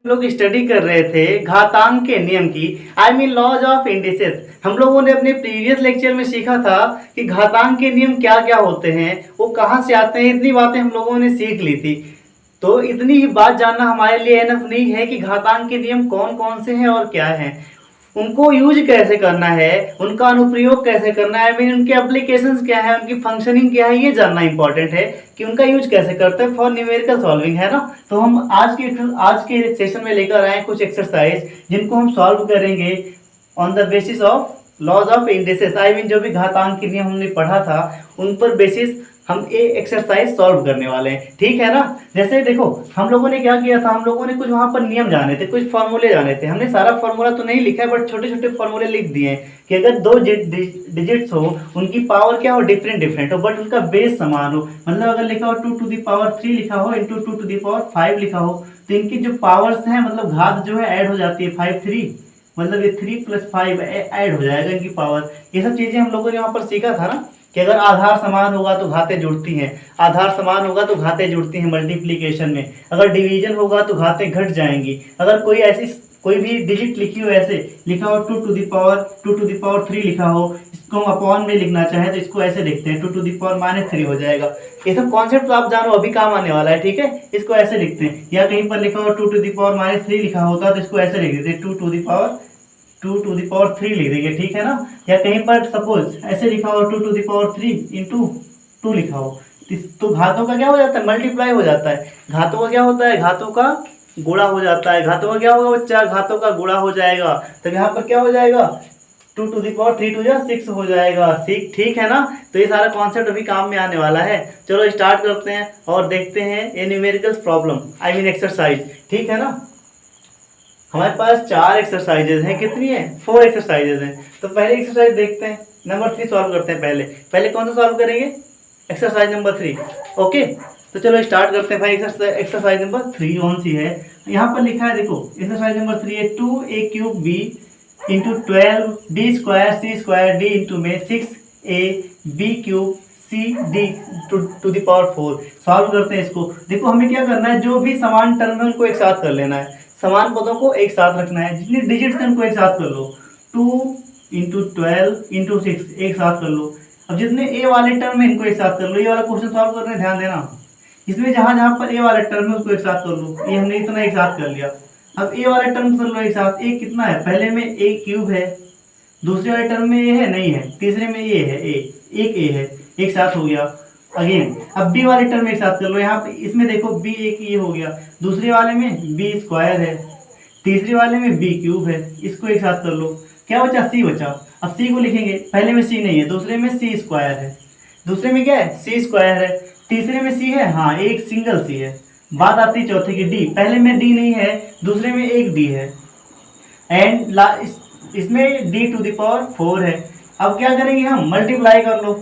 लोग स्टडी कर रहे थे घातांक के नियम की। I mean laws of indices. हम लोगों ने अपने प्रीवियस लेक्चर में सीखा था कि घातांक के नियम क्या क्या होते हैं, वो कहाँ से आते हैं, इतनी बातें हम लोगों ने सीख ली थी। तो इतनी ही बात जानना हमारे लिए एनफ नहीं है कि घातांक के नियम कौन कौन से हैं और क्या हैं, उनको यूज कैसे करना है, उनका अनुप्रयोग कैसे करना है, मीन उनके एप्लीकेशंस क्या है, उनकी फंक्शनिंग क्या है, ये जानना इंपॉर्टेंट है कि उनका यूज कैसे करते हैं फॉर न्यूमेरिकल सॉल्विंग, है ना। तो हम आज के सेशन में लेकर आए कुछ एक्सरसाइज जिनको हम सॉल्व करेंगे on the basis of laws of indices. I mean जो भी घातांक के नियम हमने पढ़ा था उन पर बेसिस हम ये एक्सरसाइज सॉल्व करने वाले हैं, ठीक है ना। जैसे देखो हम लोगों ने क्या किया था, हम लोगों ने कुछ वहां पर नियम जाने थे, कुछ फॉर्मूले जाने थे। हमने सारा फॉर्मूला तो नहीं लिखा है बट छोटे छोटे फॉर्मूले लिख दिए हैं कि अगर दो डिजिट्स हो उनकी पावर क्या हो, डिफरेंट डिफरेंट हो बट उनका बेस समान हो। मतलब अगर लिखा हो 2⁻³ लिखा हो इंटू 2⁵ लिखा हो तो इनकी जो पावर्स हैं मतलब घात जो है ऐड हो जाती है 5 3, मतलब ये 3 + 5 ऐड हो जाएगा इनकी पावर। ये सब चीजें हम लोगों ने यहाँ पर सीखा था ना कि अगर आधार समान होगा तो घातें जुड़ती हैं, आधार समान होगा तो घातें जुड़ती हैं मल्टीप्लिकेशन में, अगर डिवीजन होगा तो घातें घट जाएंगी। अगर कोई भी डिजिट लिखी हो, ऐसे लिखा हो 2⁻³ लिखा हो, इसको हम अपॉन में लिखना चाहें तो इसको ऐसे लिखते हैं 2⁻³ हो जाएगा। ये सब कॉन्सेप्ट आप जानो, अभी काम आने वाला है, ठीक है। इसको ऐसे लिखते हैं, या कहीं पर लिखा हो 2⁻³ लिखा होता तो इसको ऐसे लिख देते 2⁻³ लिख देंगे, ठीक है ना। या कहीं पर सपोज ऐसे लिखा हो 2⁻³ इंटू 2 लिखा हो तो घातों का क्या हो जाता है, मल्टीप्लाई हो जाता है। घातों का क्या होता है, घातों का गुणा हो जाता है। घातों का क्या होगा बच्चा, घातों का गुणा हो जाएगा। तो यहाँ पर क्या हो जाएगा 2⁻³ 6 हो जाएगा, ठीक है ना। तो ये सारा कॉन्सेप्ट अभी काम में आने वाला है। चलो स्टार्ट करते हैं और देखते हैं ये numerical problem, I mean exercise, ठीक है ना। हमारे पास 4 एक्सरसाइजेज हैं, कितनी है 4 एक्सरसाइजेज हैं। तो पहले एक्सरसाइज देखते हैं, नंबर 3 सॉल्व करते हैं। पहले कौन सा सॉल्व करेंगे, एक्सरसाइज नंबर 3, ओके। तो चलो स्टार्ट करते हैं भाई। एक्सरसाइज नंबर 3 कौन सी है, यहाँ पर लिखा है देखो एक्सरसाइज नंबर 3 है 2a³ b into 12d² c² d into में 6ab³ c d⁴ सॉल्व करते हैं इसको। देखो हमें क्या करना है, जो भी समान टर्म है उनको एक साथ कर लेना है, समान पदों को एक साथ रखना है। जितनी डिजिट्स हैं उनको एक साथ कर लो, 2 इंटू 12 इंटू 6 एक साथ कर लो। अब जितने ए वाले टर्म है इनको एक साथ कर लो। ये वाला क्वेश्चन सॉल्व करने ध्यान देना, इसमें जहां जहां पर ए वाला टर्म है उसको एक साथ कर लो। ये हमने इतना एक साथ कर लिया। अब ए वाला टर्म कर लो एक साथ। ए कितना है, पहले में a³ है, दूसरे वाले टर्म में ए है नहीं है, तीसरे में ए है, एक ए है, एक साथ हो गया। अगेन अब बी वाले टर्म एक साथ कर लो। यहाँ पे इसमें देखो b एक ये हो गया, दूसरे वाले में b² है, तीसरे वाले में b³ है, इसको एक साथ कर लो। क्या बचा, c बचा। अब c को लिखेंगे, पहले में c नहीं है, दूसरे में c² है, दूसरे में क्या है c² है, तीसरे में c है, हाँ एक सिंगल c है। बात आती है चौथे की d, पहले में d नहीं है, दूसरे में एक d है, एंड इसमें d⁴ है। अब क्या करेंगे हम, मल्टीप्लाई कर लो,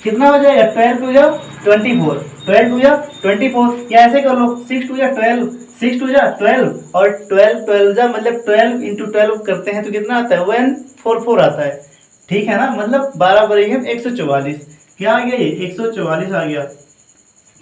कितना हो जाएगा 12 2 जा 24, 12 2 जा 24, या ऐसे कर लो 6 2 जा 12, 6 2 जा 12 और 12 12 जा मतलब 12 इंटू 12 करते हैं तो कितना आता है 144 आता है, ठीक है ना। मतलब 12 बराबर हम 144, क्या आ गया ये 144 आ गया,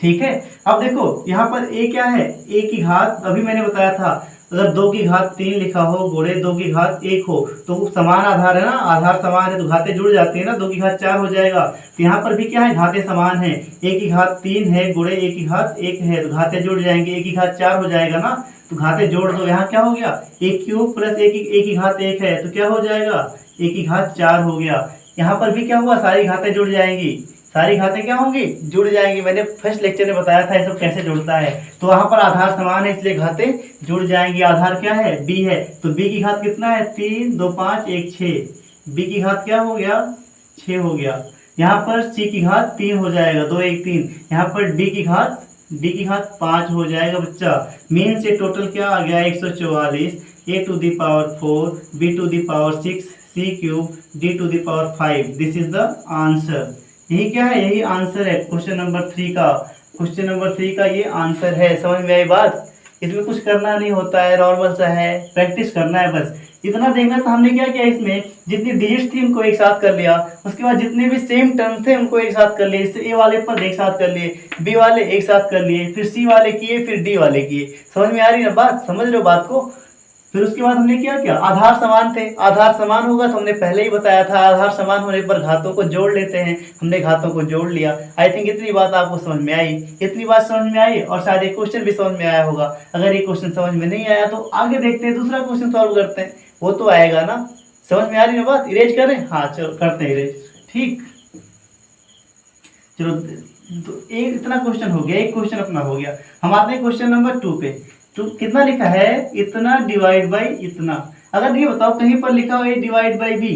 ठीक है। अब देखो यहाँ पर a क्या है, a की घात अभी मैंने बताया था, अगर 2 की घात 3 लिखा हो गुणे 2 की घात 1 हो तो समान आधार है ना, आधार समान है तो घातें जुड़ जाती है ना, 2 की घात 4 हो जाएगा। तो यहाँ पर भी क्या है, घातें समान है, a की घात 3 है गुणे a की घात 1 है तो घातें जुड़ जाएंगे, a की घात 4 हो जाएगा ना, तो घातें जोड़ दो। यहाँ क्या हो गया a³ प्लस a की घात 1 है तो क्या हो जाएगा a की घात 4 हो गया। यहाँ पर भी क्या हुआ, सारी घातें जुड़ जाएंगी, सारी घातें क्या होंगी, जुड़ जाएंगी। मैंने फर्स्ट लेक्चर में बताया था ये सब कैसे जुड़ता है। तो वहां पर आधार समान है इसलिए घातें जुड़ जाएंगी। आधार क्या है, b है, तो b की घात कितना है 3 2 5 1 6, b की घात क्या हो गया 6 हो गया। यहाँ पर c की घात 3 हो जाएगा 2 1 3, यहाँ पर d की घात 5 हो जाएगा बच्चा। मीन से टोटल क्या आ गया 144, a⁴, b⁴ 6 c³ d⁵ this is the answer. यही क्या है, यही आंसर है क्वेश्चन नंबर 3 का। क्वेश्चन नंबर 3 का ये आंसर है, समझ में आई बात। इसमें कुछ करना नहीं होता है, नॉर्मल सा है, प्रैक्टिस करना है बस। इतना देखना। तो हमने क्या किया, इसमें जितनी डिजिट थी उनको एक साथ कर लिया, उसके बाद जितने भी सेम टर्म थे उनको एक साथ कर लिए। इससे ए वाले पद एक साथ कर लिए, बी वाले एक साथ कर लिए, फिर सी वाले किए, फिर डी वाले किए। समझ में आ रही है बात, समझ रहे हो बात को। फिर उसके बाद हमने क्या किया, आधार समान थे, आधार समान होगा तो हमने पहले ही बताया था, आधार समान होने पर घातों को जोड़ लेते हैं। हमने घातों को जोड़ लिया। आई थिंक इतनी बात आपको समझ में आई, इतनी बात समझ में आई, और शायद एक क्वेश्चन भी समझ में आया होगा। अगर ये क्वेश्चन समझ में नहीं आया तो आगे देखते हैं, दूसरा क्वेश्चन सॉल्व करते हैं, वो तो आएगा ना। समझ में आ रही है बात। इरेज करें, हाँ चलो करते हैं इरेज। ठीक, चलो तो एक इतना क्वेश्चन हो गया, एक क्वेश्चन अपना हो गया। हम आते हैं क्वेश्चन नंबर 2 पे। तो कितना लिखा है, इतना डिवाइड बाई इतना। अगर ये बताओ कहीं पर लिखा हो ए डिवाइड बाई बी,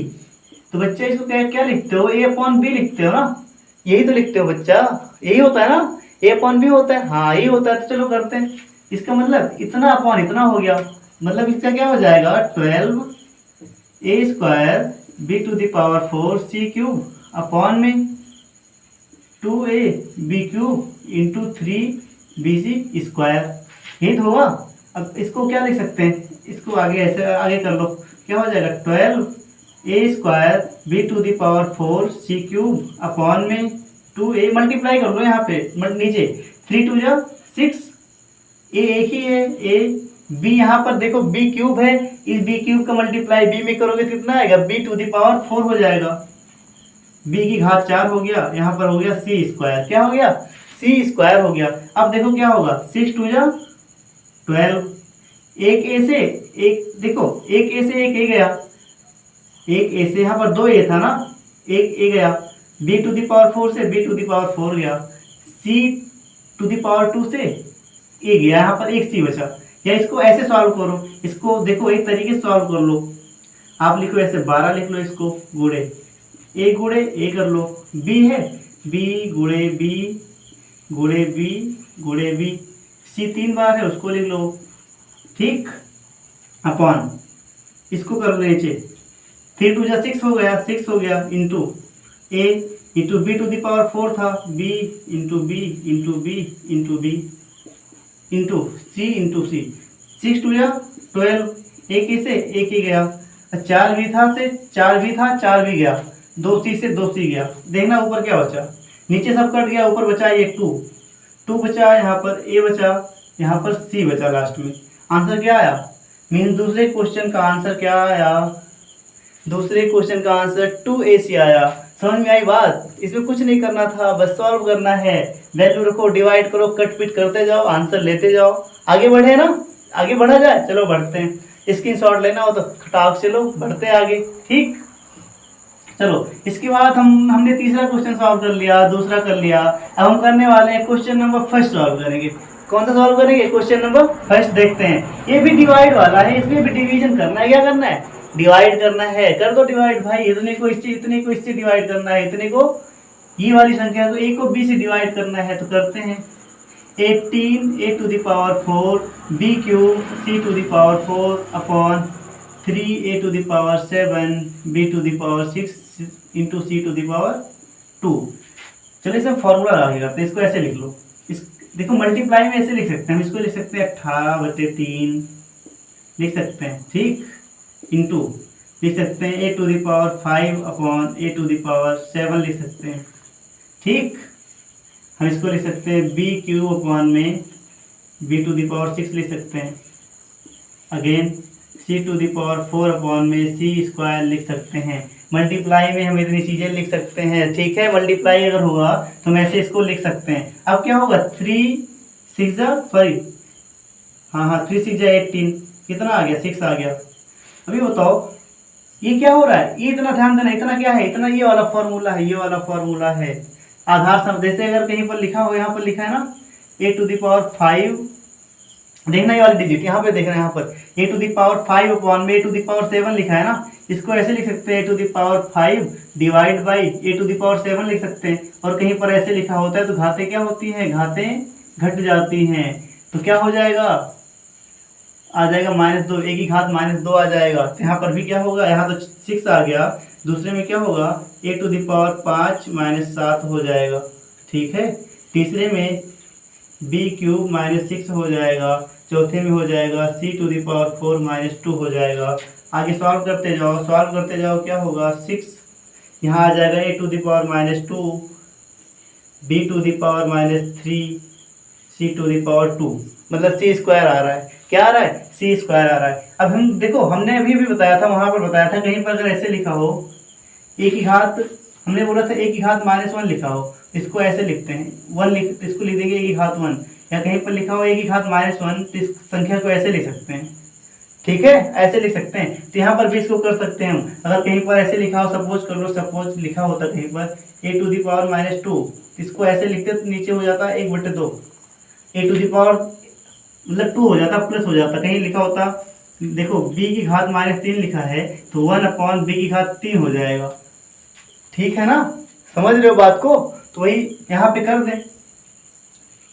तो बच्चे इसको क्या क्या लिखते हो, ए अपॉन बी लिखते हो ना, यही तो लिखते हो बच्चा, यही होता है ना, ए अपॉन बी होता है, हाँ यही होता है। तो चलो करते हैं। इसका मतलब इतना अपॉन इतना हो गया, मतलब इसका क्या हो जाएगा, 12 a square B to the power 4 C cube upon में 2a B cube into 3bc square. यही तो होगा। अब इसको क्या लिख सकते हैं, इसको आगे ऐसे आगे कर लो, क्या हो जाएगा, 12a square B to the power 4 C cube upon में 2a, मल्टीप्लाई कर लो यहाँ पे नीचे, 3 2 जा 6, ए एक ही है, ए बी यहाँ पर देखो बी क्यूब है, इस बी क्यूब का मल्टीप्लाई बी में करोगे कितना आएगा, बी टू द पावर 4 हो जाएगा, बी की घात 4 हो गया, यहाँ पर हो गया सी स्क्वायर, क्या हो गया, सी स्क्वायर हो गया। अब देखो क्या होगा, 6 2 जा 12, एक ए से एक, देखो एक ए से एक ए गया, एक ए से यहाँ पर 2 ए था ना, एक ए गया, बी टू द पावर 4 से बी टू द पावर 4 गया, सी टू द पावर 2 से ए गया, यहाँ पर एक सी बचा। या इसको ऐसे सॉल्व करो, इसको देखो एक तरीके से सॉल्व कर लो, आप लिखो ऐसे 12 लिख लो, इसको गुड़े ए कर लो, बी है बी गुड़े बी गुड़े बी गुड़े बी, सी 3 बार है उसको लिख लो, ठीक, अपॉन इसको कर लो नीचे, 3 2 जा 6 हो गया, 6 हो गया, into a into b to the power 4 था, b into b into b into b into c, 6 2 जा 12, एक ही से एक ही गया, 4 भी था से 4 भी था, 4 भी गया, 2 सी से 2 सी गया। देखना ऊपर क्या बचा, नीचे सब कट गया, ऊपर बचा ये 2 बचा, यहाँ पर ए बचा, यहाँ पर सी बचा लास्ट में। आंसर क्या आया, मीन दूसरे क्वेश्चन का आंसर क्या आया, दूसरे क्वेश्चन का आंसर 2ac आया। समझ में आई बात, इसमें कुछ नहीं करना था, बस सॉल्व करना है, वैल्यू रखो, डिवाइड करो, कट पिट करते जाओ, आंसर लेते जाओ, आगे बढ़े ना, आगे बढ़ा जाए। चलो बढ़ते हैं, स्क्रीनशॉट लेना हो तो खटाक चलो बढ़ते आगे, ठीक। चलो इसके बाद हमने तीसरा क्वेश्चन सॉल्व कर लिया, दूसरा कर लिया, अब हम करने वाले हैं क्वेश्चन नंबर फर्स्ट सॉल्व करेंगे। कौन सा सॉल्व करेंगे, क्वेश्चन नंबर फर्स्ट देखते हैं। ये भी डिवाइड वाला है, इसमें भी डिवीजन करना है, क्या करना है, डिवाइड करना है, कर दो डिवाइड भाई, इतने को इससे डिवाइड करना है, इतने को ये वाली संख्या को ए को बी से डिवाइड करना है, तो करते हैं। 18 a to the power 4 b cube c to the power 4 upon 3 a to the power 7 b to the power 6 into c to the power 2। चलो इसमें फॉर्मूला आगे करते हैं, इसको ऐसे लिख लो, इस देखो मल्टीप्लाई में ऐसे लिख सकते हैं, हम इसको लिख सकते हैं 18/3 लिख सकते हैं, ठीक, इंटू लिख सकते हैं a to the power 5 upon a to the power 7 लिख सकते हैं, ठीक। हम इसको लिख सकते हैं बी क्यूब अपॉन में बी टू द पावर 6 लिख सकते हैं, again C to the power 4 upon में सी स्क्वायर लिख सकते हैं। मल्टीप्लाई में हम इतनी चीज़ें लिख सकते हैं, ठीक है, मल्टीप्लाई अगर होगा तो हम ऐसे इसको लिख सकते हैं। अब क्या होगा, 3 6 3 6 18, कितना आ गया, 6 आ गया। अभी बताओ ये क्या हो रहा है, ये इतना ध्यान देना, इतना क्या है, इतना ये वाला फॉर्मूला है, ये वाला फॉर्मूला है आधार सम। जैसे अगर कहीं पर लिखा हो, यहाँ पर लिखा है ना ए टू द पावर 5, देखना ये वाली डिजिट यहाँ पे देखना, यहाँ पर ए टू द पावर 5 अपॉन में ए टू द पावर 7 लिखा है ना, इसको ऐसे लिख सकते हैं a to the power 5 divide by a to the power 7 लिख सकते हैं। और कहीं पर ऐसे लिखा होता है तो घातें क्या होती हैं, घातें घट जाती हैं, तो क्या हो जाएगा, आ जाएगा -2, एक ही घात -2 आ जाएगा। तो यहाँ पर भी क्या होगा, यहाँ तो 6 आ गया, दूसरे में क्या होगा ए टू द पावर 5 -7 हो जाएगा, ठीक है। तीसरे में बी क्यूब माइनस 6 हो जाएगा, चौथे में हो जाएगा सी टू द पावर 4 माइनस 2 हो जाएगा। आगे सॉल्व करते जाओ, सॉल्व करते जाओ, क्या होगा 6 यहाँ आ जाएगा a to the power minus 2, b to the power minus 3, c to the power 2, मतलब सी स्क्वायर आ रहा है। क्या आ रहा है? सी स्क्वायर आ रहा है। अब हम देखो, हमने अभी भी बताया था, वहां पर बताया था कहीं पर अगर ऐसे लिखा हो एक ही घात, हमने बोला था एक ही घात माइनस 1 लिखा हो, इसको ऐसे लिखते हैं, इसको लिख देंगे एक ही घात 1, या कहीं पर लिखा हो एक ही घात माइनस 1 तो इस संख्या को ऐसे लिख सकते हैं। ठीक है, ऐसे लिख सकते हैं। तो यहाँ पर भी इसको कर सकते हैं हम। अगर कहीं पर ऐसे लिखा हो, सपोज कर लो, सपोज लिखा होता कहीं पर ए टू दी पावर माइनस 2, इसको ऐसे लिखते तो नीचे हो जाता 1/2, ए टू दी पावर मतलब 2 हो जाता, प्लस हो जाता। कहीं लिखा होता, देखो b की घात माइनस 3 लिखा है तो 1/b की घात 3 हो जाएगा। ठीक है ना, समझ रहे हो बात को? तो वही यहाँ पे कर दें,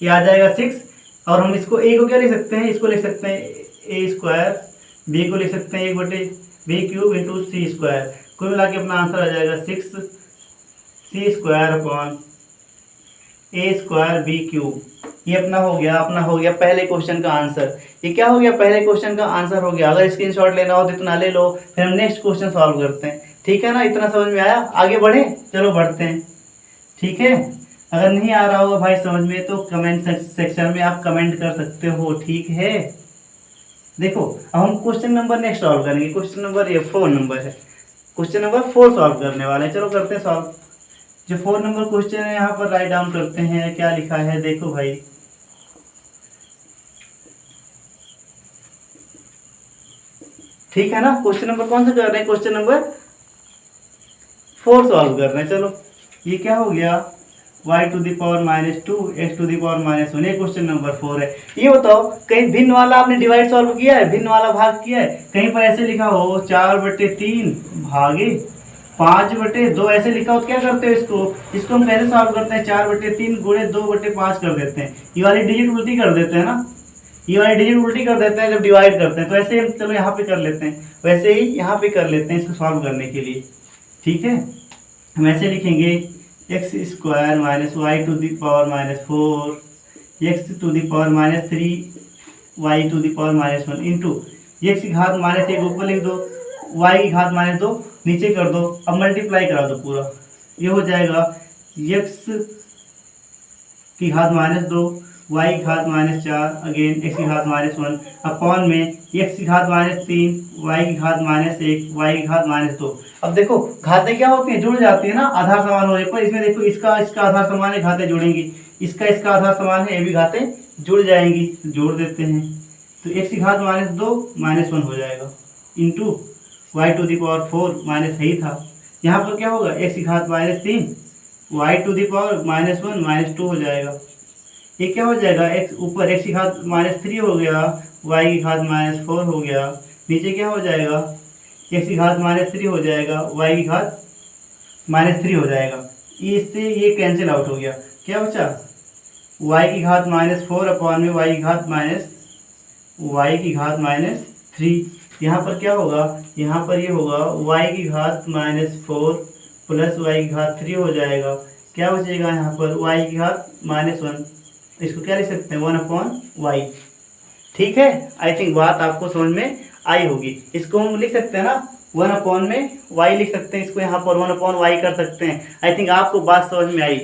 ये आ जाएगा 6। और हम इसको a को क्या लिख सकते हैं, इसको लिख सकते हैं ए स्क्वायर, b को लिख सकते हैं 1/b क्यूब इंटू सी स्क्वायर। कुल मिला के अपना आंसर आ जाएगा 6 सी स्क्वायर अपॉन ए स्क्वायर बी क्यूब। ये अपना हो गया पहले क्वेश्चन का आंसर। ये क्या हो गया? पहले क्वेश्चन का आंसर हो गया। अगर स्क्रीनशॉट लेना हो तो इतना ले लो, फिर हम नेक्स्ट क्वेश्चन सॉल्व करते हैं। ठीक है ना, इतना समझ में आया? आगे बढ़े, चलो बढ़ते हैं। ठीक है, अगर नहीं आ रहा होगा भाई समझ में तो कमेंट सेक्शन में आप कमेंट कर सकते हो। ठीक है, देखो अब हम क्वेश्चन नंबर नेक्स्ट सॉल्व करेंगे। क्वेश्चन नंबर ये 4 नंबर है, क्वेश्चन नंबर 4 सॉल्व करने वाले हैं। चलो करते हैं सॉल्व। जो 4 नंबर क्वेश्चन है यहाँ पर राइट डाउन करते हैं, क्या लिखा है देखो भाई। ठीक है ना, क्वेश्चन नंबर कौन सा कर रहे हैं? क्वेश्चन नंबर 4 सॉल्व कर रहे हैं। चलो ये क्या हो गया, y to the power minus 2 x to the power minus 1, ये क्वेश्चन नंबर 4 है। ये बताओ कहीं भिन्न वाला आपने डिवाइड सॉल्व किया है, भिन्न वाला भाग किया है? कहीं पर ऐसे लिखा हो 4/3 भागे 5/2 ऐसे लिखा हो तो क्या करते हो इसको हम कैसे सॉल्व करते हैं? 4/3 गुणे 2/5 कर देते हैं। ये वाली डिजिट उल्टी कर देते हैं ना, ये वाली डिजिट उल्टी कर देते हैं जब डिवाइड करते हैं। तो ऐसे हम चलो यहाँ पे कर लेते हैं, वैसे ही यहाँ पे कर लेते हैं इसको सॉल्व करने के लिए। ठीक है, हम ऐसे लिखेंगे X square minus Y to the power minus 4 X to the power minus 3 Y to the power minus 1 into X की घात माइनस 1 ऊपर लिख दो, वाई की घात माइनस 2 नीचे कर दो। अब मल्टीप्लाई करा दो पूरा, ये हो जाएगा एक्स की घात माइनस 2 वाई की घात माइनस 4 अगेन एक्स की घात माइनस 1 अपॉन में एक्स की घात माइनस 3 वाई की घात माइनस 1 वाई की घात माइनस 2। अब देखो घातें क्या होती हैं, जुड़ जाती है ना आधार समान होने पर। इसमें देखो इसका आधार समान है, घातें जुड़ेंगी, इसका आधार समान है, ये भी घातें जुड़ जाएंगी। जोड़ देते हैं तो एक्स की घात माइनस 2 माइनस 1 हो जाएगा into y to the power 4 minus सही था। यहाँ पर क्या होगा एक्स की घात minus 3 Y to the power minus 1 minus 2 हो जाएगा। ये क्या हो जाएगा, एक्स ऊपर एक्स की घात माइनस 3 हो गया, वाई की घात माइनस 4 हो गया, नीचे क्या हो जाएगा एक्स की घात माइनस 3 हो जाएगा, वाई की घात माइनस 3 हो जाएगा। इससे ये कैंसिल आउट हो गया, क्या बचा वाई की घात माइनस 4 अपॉन में वाई की घात माइनस 3। यहाँ पर क्या होगा, यहाँ पर ये होगा वाई की घात माइनस 4 प्लस वाई की घात 3 हो जाएगा। क्या बचेगा यहाँ पर वाई की घात माइनस 1, इसको क्या लिख सकते हैं 1/y। ठीक है, आई थिंक बात आपको समझ में आई होगी। इसको हम लिख सकते हैं ना 1/y लिख सकते हैं, इसको यहाँ पर 1/y कर सकते हैं। आई थिंक आपको बात समझ में आई।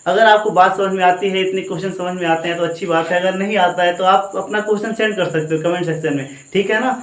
अगर आपको बात समझ में आती है, इतने क्वेश्चन समझ में आते हैं तो अच्छी बात है। अगर नहीं आता है तो आप अपना क्वेश्चन सेंड कर सकते हो कमेंट सेक्शन में। ठीक है ना।